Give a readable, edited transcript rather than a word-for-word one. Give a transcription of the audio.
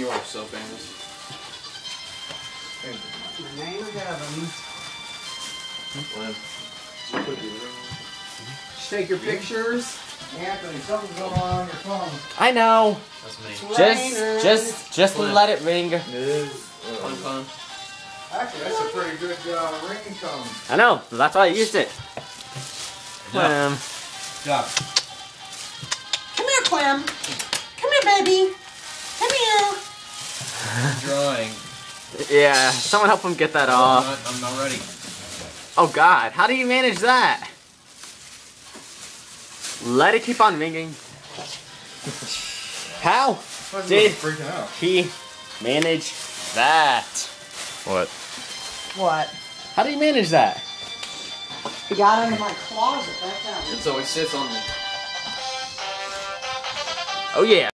you are so famous. My name is Evan. Just take your pictures. Anthony, something's going on your phone. I know. That's me. Just let it ring. It is. Fun. Actually, that's a pretty good ringtone. I know. That's why I used it. Job. Come here, Clem. Come here, baby. Come here. Drawing. Yeah, someone help him get that off. I'm not ready. Oh God, how do you manage that? Let it keep on ringing. How did he manage that? What? What? How do you manage that? He got under my closet. That's how. And so he sits on me. Oh yeah.